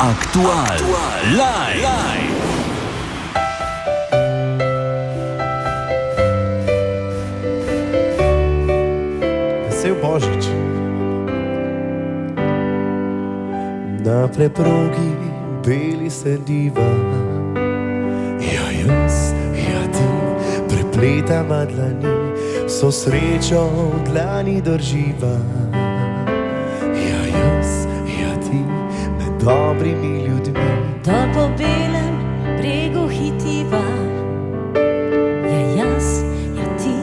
Aktual Live. Vesel Božič. Na preprogi beli sediva, ja jaz, ja ti, prepletama dlani, vso srečo v dlani drživa. Ja jaz, ja ti, med dobrimi ljudmi. Dol po belem bregu hitiva, ja jaz, ja ti,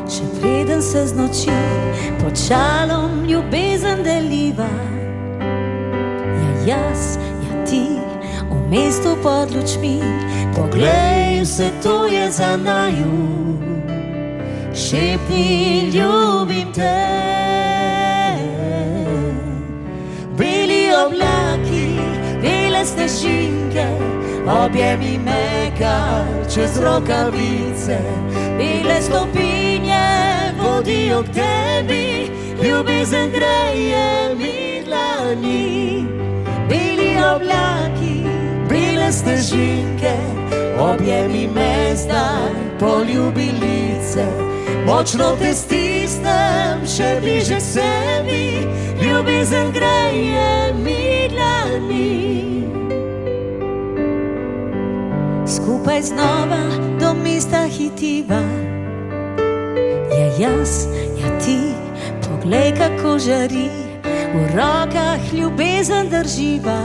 še preden se znoči, pod šalom ljubezen deliva. Ja jaz, ja ti, v mestu pod lučmi, poglej, vse to je za naju. Šepni, ljubim te. Beli oblaki, bele snežinke, objemi me kar čez rokavice. Bele stopinje vodijo k tebi, ljubezen greje mi dlani. Beli oblaki, bele snežinke, objemi me zdaj, poljubi lice. Močno te stisnem, še bliže k sebi, ljubezen greje mi dlani. Skupaj znova do mesta hitiva, ja jaz, ja ti, poglej kako žari, v rokah ljubezen drživa.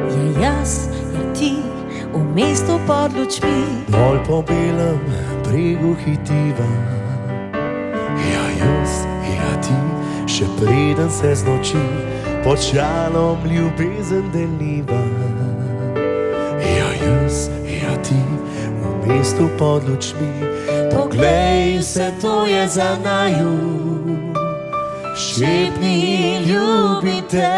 Ja jaz, ja ti, v mestu pod lučmi, Dol po belem bregu hitiva, ja jaz, ja ti, še preden se znoči, pod šalom ljubezen deliva. Ja jaz, ja ti, v mestu pod lučmi, poglej, vse to je za naju. Šepni, ljubim te.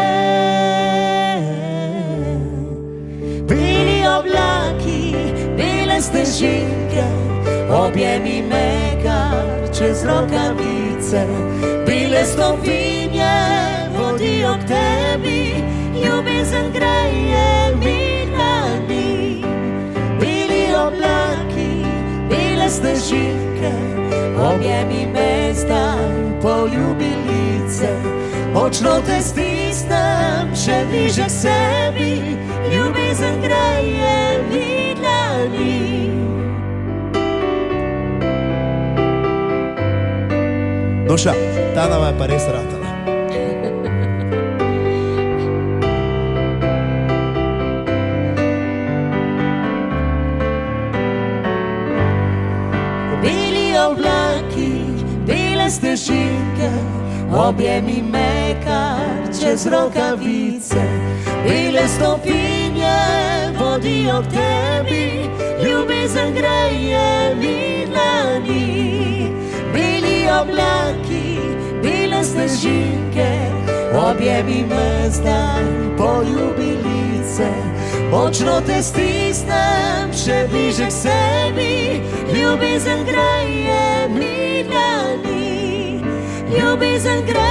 Beli oblaki, bele snežinke, objemi me kar čez rokavice. Bele stopinje vodijo k tebi, ljubezen greje mi dlani. Beli oblaki, bele snežinke, objemi me zdaj, poljubi lice. Močno te stisnem, še bliže k sebi, ljubezen greje mi dlani. Duša, ta nama je pa res ratala. Beli oblaki, bele snežinke, objemi me kar čez rokavice. Bele stopinje vodijo k tebi, ljubezen greje mi dlani. Beli oblaki, bele snežinke, objemi me zdaj, poljubi lice. Močno te stisnem, še bliže k sebi, ljubezen greje mi dlani. Ljubezen greje